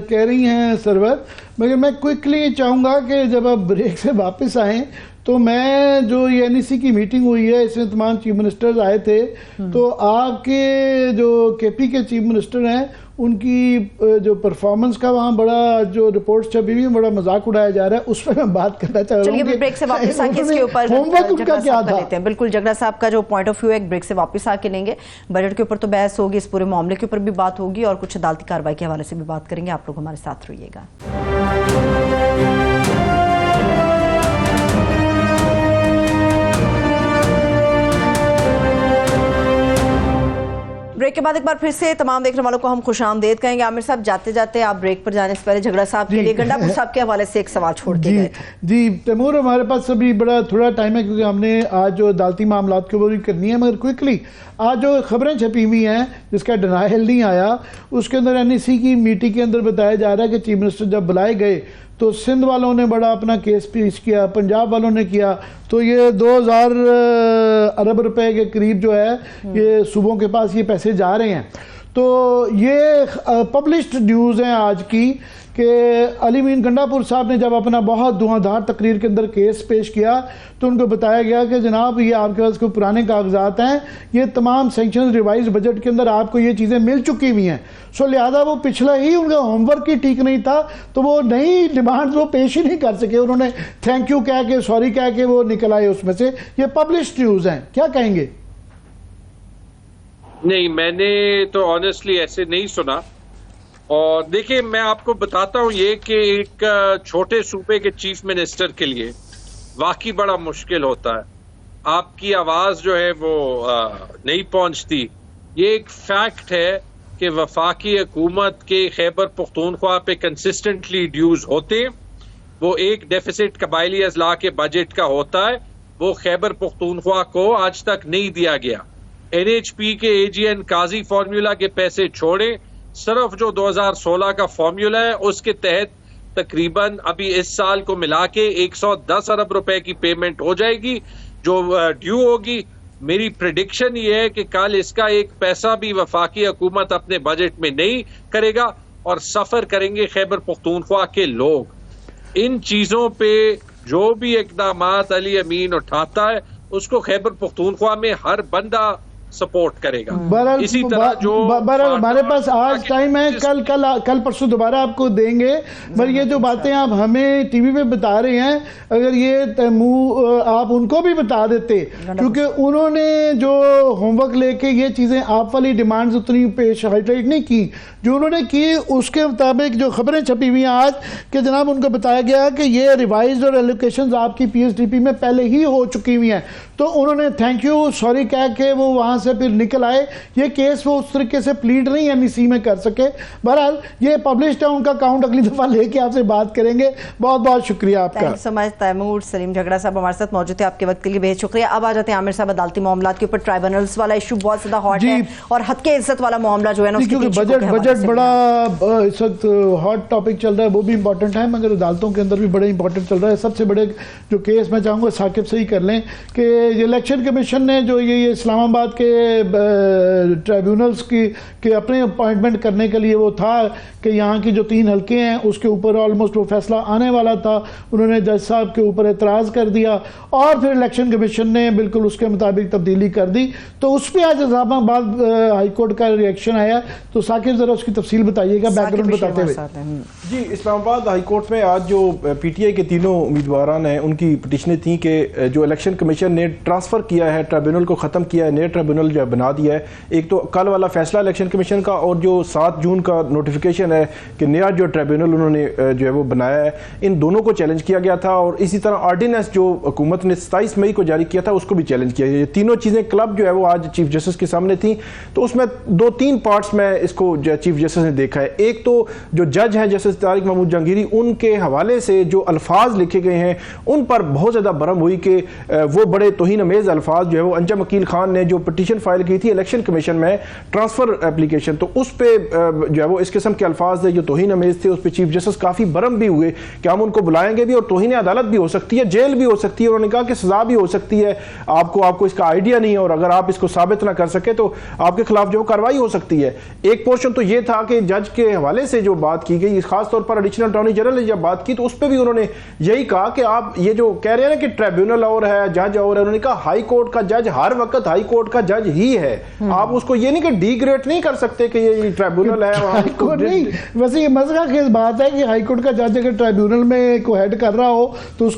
کہہ رہی ہیں سرور, مگر میں کوئکلی چاہوں گا کہ جب آپ بریک سے واپس آئیں تو میں جو یہ این ای سی کی میٹنگ ہوئی ہے اس میں تمام چیف منسٹرز آئے تھے, تو آپ کے جو کے پی کے چیف منسٹر ہیں ان کی جو پرفارمنس کا وہاں بڑا جو رپورٹس چھپی ہوئی بڑا مذاق اڑایا جا رہا ہے, اس پہ میں بات کرنا چاہ رہا ہوں. چلیے بریک سے واپس آ کے اس کے اوپر ہوم ورک ان کا کیا تھا. بالکل جگڑا صاحب کا جو پوائنٹ آف ویو ہے بریک سے واپس آ کے لیں گے. بجٹ کے اوپر تو بحث ہوگی, اس پورے معاملے کے اوپر بھی بات ہوگی, اور کچھ عدالتی کارروائی کے حوالے سے بھی بات کریں گے. آپ لوگ ہمارے ساتھ رہیے گا. بریک کے بعد ایک بار پھر سے تمام دیکھنے والوں کو ہم خوش آمدید کہیں گے. عامر صاحب جاتے جاتے آپ بریک پر جانے سے پہلے جھگڑا صاحب کے لیے گنڈا پور صاحب کے حوالے سے ایک سوال چھوڑ کے گئے تھے. جی تیمور, ہمارے پاس ابھی بڑا تھوڑا ٹائم ہے کیونکہ ہم نے آج جو عدالتی معاملات کے اوپر بھی کرنی ہے, مگر کوئکلی آج جو خبریں چھپی ہوئی ہیں جس کا ڈینائل نہیں آیا, اس کے اندر این ای سی کی میٹنگ کے اندر بتایا جا رہا ہے کہ چیف منسٹر جب بلائے گئے تو سندھ والوں نے بڑا اپنا کیس پیش کیا, پنجاب والوں نے کیا, تو یہ 2000 ارب روپے کے قریب جو ہے یہ صوبوں کے پاس یہ پیسے جا رہے ہیں. تو یہ پبلشڈ نیوز ہیں آج کی کہ علی مین گنڈا پور صاحب نے جب اپنا بہت دھواں دھار تقریر کے اندر کیس پیش کیا تو ان کو بتایا گیا کہ جناب یہ آپ کے پاس کوئی پرانے کاغذات ہیں, یہ تمام سینکشنز ریوائز بجٹ کے اندر آپ کو یہ چیزیں مل چکی ہوئی ہیں, سو لہذا وہ پچھلا ہی ان کا ہوم ورک ہی ٹھیک نہیں تھا, تو وہ نئی ڈیمانڈ وہ پیش ہی نہیں کر سکے. انہوں نے تھینک یو کہہ کے سوری کہہ کے وہ نکل آئے اس میں سے. یہ پبلشڈ نیوز ہیں, کیا کہیں گے؟ نہیں, میں نے تو آنیسٹلی ایسے نہیں سنا. اور دیکھیں میں آپ کو بتاتا ہوں یہ کہ ایک چھوٹے صوبے کے چیف منسٹر کے لیے واقعی بڑا مشکل ہوتا ہے, آپ کی آواز جو ہے وہ نہیں پہنچتی. یہ ایک فیکٹ ہے کہ وفاقی حکومت کے خیبر پختونخوا پہ کنسسٹنٹلی ڈیوز ہوتے ہیں. وہ ایک ڈیفیسٹ قبائلی اضلاع کے بجٹ کا ہوتا ہے, وہ خیبر پختونخوا کو آج تک نہیں دیا گیا. این ایچ پی کے اے جی این قاضی فارمولا کے پیسے چھوڑے, صرف جو 2016 کا فارمولا ہے اس کے تحت تقریباً ابھی اس سال کو ملا کے 110 ارب روپے کی پیمنٹ ہو جائے گی جو ڈیو ہوگی. میری پریڈکشن یہ ہے کہ کل اس کا ایک پیسہ بھی وفاقی حکومت اپنے بجٹ میں نہیں کرے گا, اور سفر کریں گے خیبر پختونخوا کے لوگ. ان چیزوں پہ جو بھی اقدامات علی امین اٹھاتا ہے اس کو خیبر پختونخوا میں ہر بندہ سپورٹ کرے گا. اسی طرح جو ہمارے پاس آج ٹائم ہے, کل پرسوں دوبارہ آپ کو دیں گے, مگر یہ جو باتیں آپ ہمیں ٹی وی پہ بتا رہے ہیں اگر یہ آپ ان کو بھی بتا دیتے, کیونکہ انہوں نے جو ہوم ورک لے کے یہ چیزیں آپ والی ڈیمانڈز اتنی پیش ہائی لائٹ نہیں کی جو انہوں نے کی, اس کے مطابق جو خبریں چھپی ہوئی ہیں آج کہ جناب ان کو بتایا گیا کہ یہ ریوائزڈ اور ایلوکیشنز آپ کی پی ایس ڈی پی میں پہلے ہی ہو چکی ہوئی ہیں, تو انہوں نے تھینک یو سوری کہہ کے وہ وہاں سے پھر نکل آئے. یہ کیس وہ اس طریقے سے پلیڈ نہیں NEC میں کر سکے. بہرحال یہ پبلشڈ ہے, ان کا اکاؤنٹ اگلی دفعہ لے کے آپ سے بات کریں گے. بہت بہت شکریہ آپ کا. Thank you so much Taimur. Saleem Jhagra صاحب ہمارے ساتھ موجود تھے, آپ کے وقت کے لیے بہت شکریہ. اب آ جاتے ہیں عامر صاحب عدالتی معاملات کے اوپر. ٹرائبونلز والا ایشو بہت زیادہ ہاٹ ہے, اور حد کے عزت والا معاملہ جو ہے نا, بجٹ بڑا اس وقت ہاٹ ٹاپک چل رہا ہے, وہ بھی امپورٹنٹ ہے, مگر عدالتوں کے اندر بھی بڑا امپورٹنٹ چل رہا ہے. سب سے بڑے جو کیس میں چاہوں گا ثاقب سے ہی کر لیں کہ الیکشن کمیشن نے جو یہ اسلام آباد کے ٹرائبیونلز کی اپنے اپوائنٹمنٹ کرنے کے لیے وہ تھا کہ یہاں کی جو 3 حلقے ہیں اس کے اوپر آلموسٹ وہ فیصلہ آنے والا تھا, انہوں نے جج صاحب کے اوپر اعتراض کر دیا, اور پھر الیکشن کمیشن نے بالکل اس کے مطابق تبدیلی کر دی. تو اس پہ آج اسلام آباد ہائی کورٹ کا ریئیکشن آیا. تو ثاقب ذرا اس کی تفصیل بتائیے گا, بیک گراؤنڈ بتاتے ہوئے. جی, اسلام آباد ہائی کورٹ میں آج جو PTI کے تینوں امیدواران ہیں ان کی پٹیشنیں تھیں کہ جو الیکشن کمیشن نے ٹرانسفر کیا ہے, ٹرائبیونل کو ختم کیا ہے, نئے ٹرائبیونل جو بنا دیا ہے. ایک تو کل والا فیصلہ الیکشن کمیشن کا, اور جو 7 جون کا نوٹیفیکیشن ہے کہ نیا جو ٹرائبیونل انہوں نے جو ہے وہ بنایا ہے, ان دونوں کو چیلنج کیا گیا تھا. اور اسی طرح آرڈیننس جو حکومت نے 27 مئی کو جاری کیا تھا اس کو بھی چیلنج کیا. یہ تینوں چیزیں کلب جو ہے وہ آج چیف جسٹس کے سامنے تھیں. تو اس میں 2-3 پارٹس میں اس کو چیف جسٹس نے دیکھا ہے. ایک تو جو جج ہیں جسٹس طارق محمود جہانگیری, ان کے حوالے سے جو الفاظ لکھے گئے ہیں ان پر بہت زیادہ برہم ہوئی کہ وہ بڑے توہین امیز الفاظ جو ہے وہ انجم عقیل خان نے جو پٹیشن فائل کی تھی الیکشن کمیشن میں ٹرانسفر اپلیکیشن, تو اس پہ جو ہے وہ اس قسم کے الفاظ تھے جو توہین امیز تھے. اس پہ چیف جسٹس کافی برہم بھی ہوئے کہ ہم ان کو بلائیں گے بھی, اور توہین عدالت بھی ہو سکتی ہے, جیل بھی ہو سکتی ہے. انہوں نے کہا کہ سزا بھی ہو سکتی ہے, آپ کو اس کا آئیڈیا نہیں ہے, اور اگر آپ اس کو ثابت نہ کر سکے تو آپ کے خلاف جو کارروائی ہو سکتی ہے. ایک پورشن تو یہ تھا کہ جج کے حوالے سے جو بات کی گئی, خاص طور پر ایڈیشنل اٹارنی جنرل نے جب بات کی تو اس پہ بھی انہوں نے یہی کہا کہ آپ یہ جو کہہ رہے ہیں نا کہ ٹرائبیونل اور ہے, جج اور ہے, انہوں نے کہا ہائی کورٹ کا جج ہر وقت ہائی کورٹ کا جج ہی ہے. آپ اس کو یہ نہیں کہ ڈی گریڈ نہیں کر سکتے کہ یہ ٹرائبیونل ہے. نہیں, ویسے یہ مزہ خیز بات ہے کہ ہائی کورٹ کا جج اگر ٹرائبیونل میں کو ہیڈ کر رہا ہو تو اس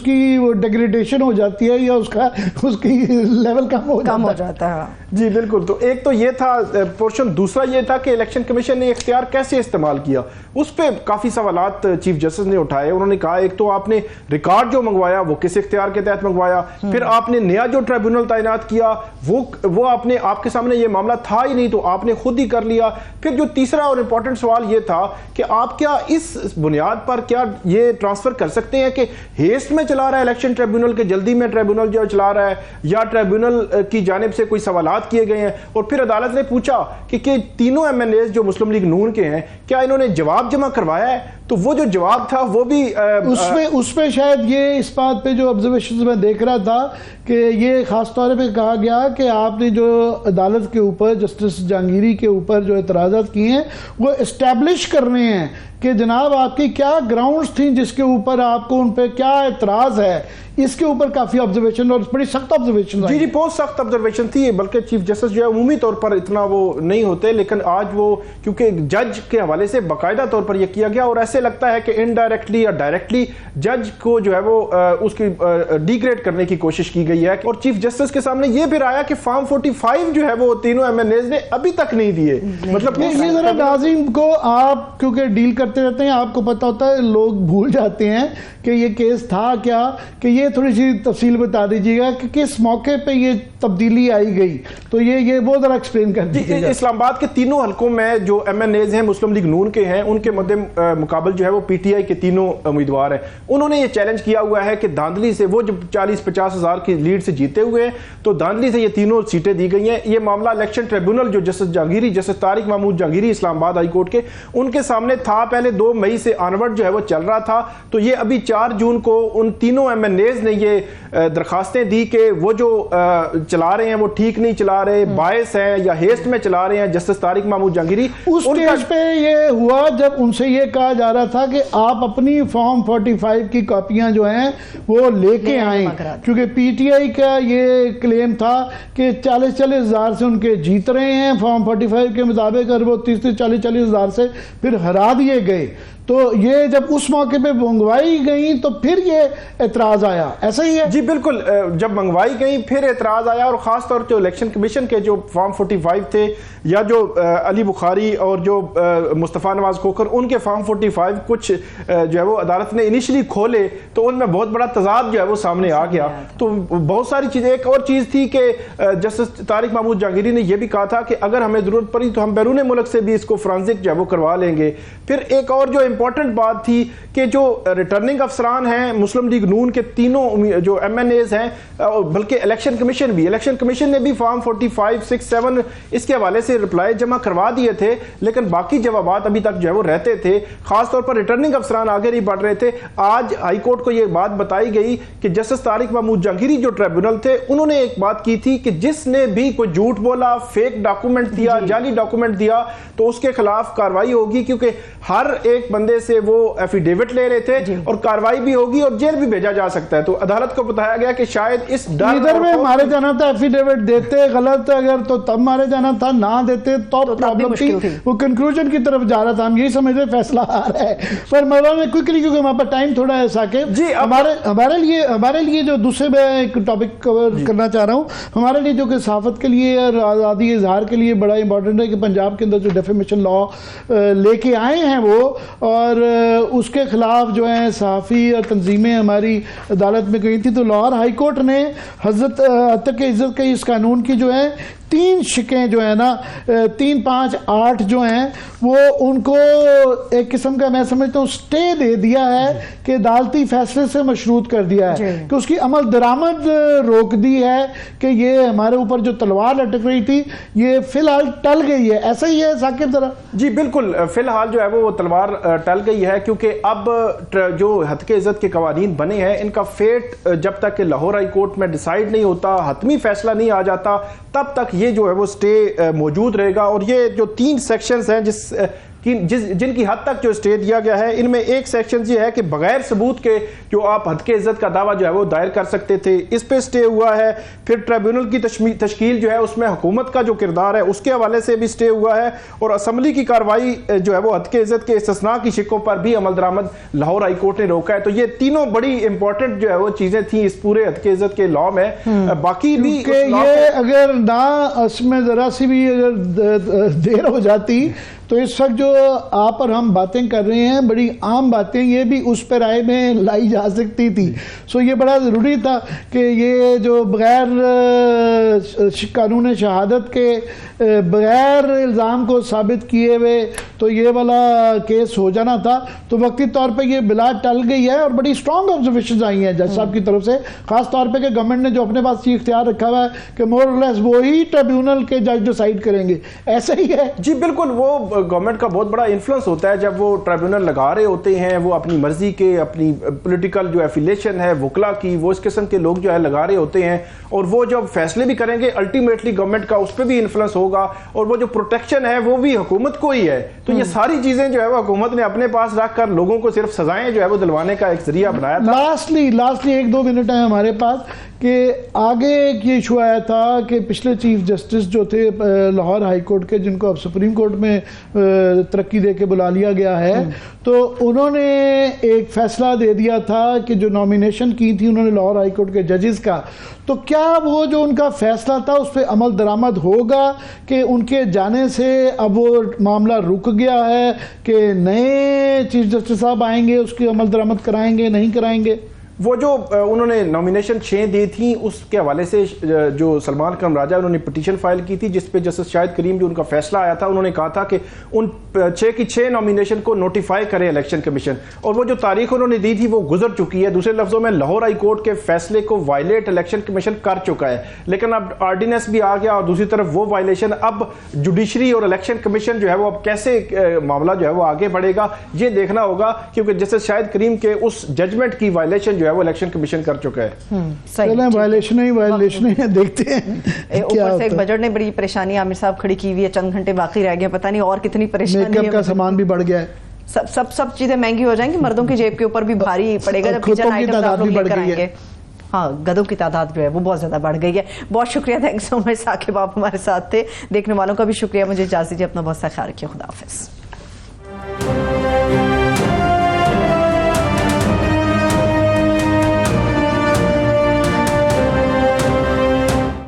کی وہ ڈیگریڈیشن ہو جاتی ہے, یا اس کی لیول کم ہو جاتا ہے. جی بالکل. تو ایک تو یہ تھا پورشن. دوسرا یہ تھا کہ الیکشن کمیشن نے اختیار کیسے استعمال کیا, اس پہ کافی سوالات چیف جسٹس نے اٹھائے. انہوں نے کہا ایک تو آپ نے ریکارڈ جو منگوایا وہ کس اختیار کے تحت منگوایا, پھر آپ نے نیا جو ٹرائبیونل تعینات کیا وہ آپ کے سامنے یہ معاملہ تھا ہی نہیں, تو آپ نے خود ہی کر لیا. پھر جو تیسرا اور امپورٹنٹ سوال یہ تھا کہ آپ کیا اس بنیاد پر کیا یہ ٹرانسفر کر سکتے ہیں کہ ہیسٹ میں چلا رہا ہے الیکشن ٹرائبیونل کے, جلدی میں ٹرائبیونل جو چلا رہا ہے, یا ٹرائبیونل کی جانب سے کوئی سوالات کیے گئے ہیں. اور پھر عدالت نے پوچھا کہ تینوں MNAs جو مسلم لیگ نون کے ہیں کیا انہوں نے جواب جمع کروایا ہے, تو وہ جو جواب تھا وہ بھی اس پہ شاید یہ اس بات پہ جو آبزرویشنز میں دیکھ رہا تھا کہ یہ خاص طور پہ کہا گیا کہ آپ نے جو عدالت کے اوپر جسٹس جہانگیری کے اوپر جو اعتراضات کیے ہیں وہ اسٹیبلش کرنے ہیں کہ جناب آپ کی کیا گراؤنڈز تھیں جس کے اوپر آپ کو ان پہ کیا اعتراض ہے. اس کے اوپر کافی آبزرویشن اور بڑی سخت آبزرویشن. جی بہت سخت آبزرویشن تھی, بلکہ چیف جسٹس جو ہے عمومی طور پر اتنا وہ نہیں ہوتے, لیکن آج وہ کیونکہ جج کے حوالے سے باقاعدہ طور پر یہ کیا گیا, اور ایسے لگتا ہے کہ انڈائریکٹلی یا ڈائریکٹلی جج کو جو ہے وہ اس کی ڈی گریڈ کرنے کی کوشش کی گئی ہے. اور چیف جسٹس کے سامنے یہ بھی آیا کہ فارم 45 جو ہے وہ تینوں MNAs نے ابھی تک نہیں دیے. مطلب یہ ذرا ناظرین کو آپ کیونکہ ڈیل کرتے رہتے ہیں, آپ کو پتا ہوتا ہے, لوگ بھول جاتے ہیں کہ یہ کیس تھا کیا, کہ یہ تھوڑی سی تفصیل بتا دیجیے گا کہ کس موقع پہ یہ تبدیلی آئی گئی, تو یہ وہ ذرا ایکسپلین کر دیجیے گا. اسلام آباد کے تینوں حلقوں میں جو MNAs ہیں مسلم لیگ نون کے ہیں, ان کے مد مقابل جو ہے وہ PTI کے تینوں امیدوار ہیں. انہوں نے یہ چیلنج کیا ہوا ہے کہ دھاندلی سے وہ جب 40-50 ہزار کی لیڈ سے جیتے ہوئے ہیں تو دھاندلی سے یہ تینوں سیٹیں دی گئی ہیں. یہ معاملہ الیکشن ٹریبیونل جو جسٹس جہانگیری, جسٹس طارق محمود جہانگیری اسلام آباد ہائی کورٹ کے, ان کے سامنے تھا پہلے 2 مئی سے آنورڈ جو ہے وہ چل رہا تھا. تو یہ ابھی 4 جون کو ان تینوں MNAs نے یہ درخواستیں دی کہ وہ جو چلا رہے ہیں وہ ٹھیک نہیں چلا رہے, باعث ہیں یا ہیسٹ میں چلا رہے ہیں. جسٹس طارق محمود جہانگیری اس سٹیج پہ یہ ہوا جب ان سے یہ کہا جا رہا تھا کہ آپ اپنی فارم 45 کی کاپیاں جو ہیں وہ لے کے آئیں, کیونکہ PTI کا یہ کلیم تھا کہ 40-40 ہزار سے ان کے جیت رہے ہیں فارم 45 کے مطابق, اور وہ 30-40 ہزار سے پھر ہرا دیے گئے تو یہ جب اس موقع پہ منگوائی گئیں تو پھر یہ اعتراض آیا، ایسا ہی ہے؟ جی بالکل، جب منگوائی گئیں پھر اعتراض آیا، اور خاص طور پہ الیکشن کمیشن کے جو فارم 45 تھے یا جو علی بخاری اور جو مصطفیٰ نواز کھوکھر ان کے فارم 45 کچھ جو ہے وہ عدالت نے انیشلی کھولے تو ان میں بہت بڑا تضاد جو ہے وہ سامنے آ گیا. تو بہت ساری چیزیں، ایک اور چیز تھی کہ جسٹس طارق محمود جہانگیری نے یہ بھی کہا تھا کہ اگر ہمیں ضرورت پڑی تو ہم بیرون ملک سے بھی اس کو فرانزک جو ہے وہ کروا لیں گے. پھر ایک اور جو امپورٹنٹ بات تھی کہ جو ریٹرننگ افسران ہیں مسلم لیگ نون کے تینوں جو ایم این ایز ہیں، بلکہ الیکشن کمیشن نے بھی فارم 45 6 7 اس کے حوالے سے رپلائی جمع کروا دیے تھے، لیکن باقی جوابات ابھی تک جو ہے وہ رہتے تھے. خاص طور پر ریٹرننگ افسران آگے نہیں بڑھ رہے تھے. آج ہائی کورٹ کو یہ بات بتائی گئی کہ جسٹس طارق محمود جہانگیری جو ٹریبونل تھے انہوں نے ایک بات کی تھی کہ جس نے بھی کوئی جھوٹ بولا، فیک ڈاکومنٹ دیا، جعلی ڈاکومنٹ دیا تو اس کے خلاف کاروائی ہوگی، کیونکہ ہر ایک بندے سے وہ ایفیڈیوٹ لے رہے تھے اور کاروائی بھی ہوگی اور جیل بھی بھیجا جا سکتا ہے. تو عدالت کو بتایا گیا کہ شاید اس ادھر میں مارے جانا تھا، ایفیڈیوٹ دیتے غلط اگر تو تب مارے جانا تھا، نہ دیتے تو پرابلم تھی. وہ کنکلوژن کی طرف جا رہا تھا، ہم یہی سمجھ رہے فیصلہ آ رہا ہے. پر مولانا کوئکلی کیونکہ ہمارے پاس ٹائم تھوڑا ہے ثاقب جی، ہمارے لیے جو دوسرے میں ایک ٹاپک کور کرنا چاہ رہا ہوں، ہمارے لیے جو کہ صحافت کے لیے اور آزادی اظہار کے لیے بڑا امپورٹنٹ ہے کہ پنجاب کے اندر جو ڈیفیمیشن لا لے کے آئے ہیں وہ، اور اس کے خلاف جو ہیں صحافی اور تنظیمیں ہماری عدالت میں گئی تھی، تو لاہور ہائی کورٹ نے حضرت عطر عزت کے اس قانون کی جو ہے 3 شکیں جو ہیں نا 3 5 8 جو ہیں وہ ان کو ایک قسم کا میں سمجھتا ہوں سٹے دے دیا ہے کہ عدالتی فیصلے سے مشروط کر دیا ہے کہ اس کی عمل درآمد روک دی ہے کہ یہ ہمارے اوپر جو تلوار لٹک رہی تھی یہ فی الحال ٹل گئی ہے. ایسا ہی ہے ثاقب ذرا؟ جی بالکل، فی الحال جو ہے وہ تلوار ٹل گئی ہے، کیونکہ اب جو حتک عزت کے قوانین بنے ہیں ان کا فیٹ جب تک کہ لاہور ہائی کورٹ میں ڈیسائیڈ نہیں ہوتا، حتمی فیصلہ نہیں آ جاتا، تب تک یہ جو ہے وہ سٹے موجود رہے گا. اور یہ جو 3 سیکشنز ہیں جن کی حد تک جو سٹے دیا گیا ہے، ان میں ایک سیکشن یہ ہے کہ بغیر ثبوت کے جو آپ حد کے عزت کا دعویٰ جو ہے وہ دائر کر سکتے تھے، اس پہ سٹے ہوا ہے. پھر ٹریبیونل کی تشکیل جو ہے اس میں حکومت کا جو کردار ہے اس کے حوالے سے بھی سٹے ہوا ہے، اور اسمبلی کی کاروائی جو ہے وہ حد کے عزت کے استثناء کی شکوں پر بھی عمل درآمد لاہور ہائی کورٹ نے روکا ہے. تو یہ تینوں بڑی امپورٹنٹ جو ہے وہ چیزیں تھیں اس پورے حد کے عزت کے لاء میں. باقی بھی یہ اگر نہ اس میں ذرا سی بھی اگر دیر ہو جاتی تو اس وقت جو آپ اور ہم باتیں کر رہے ہیں بڑی عام باتیں، یہ بھی اس پر رائے میں لائی جا سکتی تھی. سو یہ بڑا ضروری تھا کہ یہ جو بغیر قانون شہادت کے بغیر الزام کو ثابت کیے ہوئے تو یہ والا کیس ہو جانا تھا. تو وقتی طور پہ یہ بلا ٹل گئی ہے اور بڑی اسٹرانگ آبزرویشنز آئی ہیں جج صاحب کی طرف سے، خاص طور پہ کہ گورنمنٹ نے جو اپنے پاس یہ اختیار رکھا ہوا ہے کہ مور اور لیس وہی ٹریبیونل کے جج ڈیسائیڈ کریں گے. ایسا ہی ہے؟ جی بالکل، وہ گورنمنٹ کا بہت بڑا انفلوئنس ہوتا ہے جب وہ ٹریبیونل لگا رہے ہوتے ہیں، وہ اپنی مرضی کے اپنی پولیٹیکل جو ایفیلیشن ہے وکلا کی، وہ اس قسم کے لوگ جو ہے لگا رہے ہوتے ہیں، اور وہ جب فیصلے بھی کریں گے الٹیمیٹلی گورنمنٹ کا اس پہ بھی انفلوئنس ہوگا، اور وہ جو پروٹیکشن ہے وہ بھی حکومت کو ہی ہے. تو یہ ساری چیزیں جو ہے وہ حکومت نے اپنے پاس رکھ کر لوگوں کو صرف سزائیں جو ہے وہ دلوانے کا ایک ذریعہ بنایا تھا. لاسٹلی 1-2 منٹ ہیں ہمارے پاس کہ آگے ایک یہ ایشو آیا تھا کہ پچھلے چیف جسٹس جو تھے لاہور ہائی کورٹ کے، جن کو اب سپریم کورٹ میں ترقی دے کے بلا لیا گیا ہے، تو انہوں نے ایک فیصلہ دے دیا تھا کہ جو نامینیشن کی تھی انہوں نے لاہور ہائی کورٹ کے ججز کا، تو کیا وہ جو ان کا فیصلہ تھا اس پہ عمل درآمد ہوگا کہ ان کے جانے سے اب وہ معاملہ رک گیا ہے کہ نئے چیف جسٹس صاحب آئیں گے اس کی عمل درآمد کرائیں گے نہیں کرائیں گے؟ وہ جو انہوں نے نامینیشن 6 دی تھیں اس کے حوالے سے جو سلمان کرم راجہ انہوں نے پٹیشن فائل کی تھی جس پہ جسٹس شاہد کریم جو ان کا فیصلہ آیا تھا، انہوں نے کہا تھا کہ ان 6 کی 6 نامینیشن کو نوٹیفائی کرے الیکشن کمیشن، اور وہ جو تاریخ انہوں نے دی تھی وہ گزر چکی ہے. دوسرے لفظوں میں لاہور ہائی کورٹ کے فیصلے کو وائلیٹ الیکشن کمیشن کر چکا ہے، لیکن اب آرڈیننس بھی آ گیا، اور دوسری طرف وہ وائلیشن اب جوڈیشری اور الیکشن کمیشن جو ہے وہ اب کیسے معاملہ جو ہے وہ آگے بڑھے گا یہ دیکھنا ہوگا، کیونکہ جسٹس شاہد کریم کے اس ججمنٹ کی وائلیشن جو ہے وہ الیکشن کمیشن کر چکا ہے. چلیں وائلیشن ہی دیکھتے ہیں. اوپر سے ایک بجٹ نے بڑی پریشانی عامر صاحب کھڑی کی ہوئی ہے، چند گھنٹے باقی رہ گئے، پتہ نہیں اور کتنی پریشانی ہے. میک اپ کا سامان بھی بڑھ گیا ہے، سب چیزیں مہنگی ہو جائیں گی، مردوں کی جیب کے اوپر بھی بھاری پڑے گا جب کچن آئٹمز آپ لوگ لے کر آئیں گے. ہاں، گدوں کی تعداد جو ہے وہ بہت زیادہ بڑھ گئی ہے. بہت شکریہ، تھینک سو مچ ثاقب، آپ ہمارے ساتھ تھے. دیکھنے والوں کا بھی شکریہ. مجھے اجازت دیجیے، اپنا بہت سا خیال رکھیے. خدا حافظ.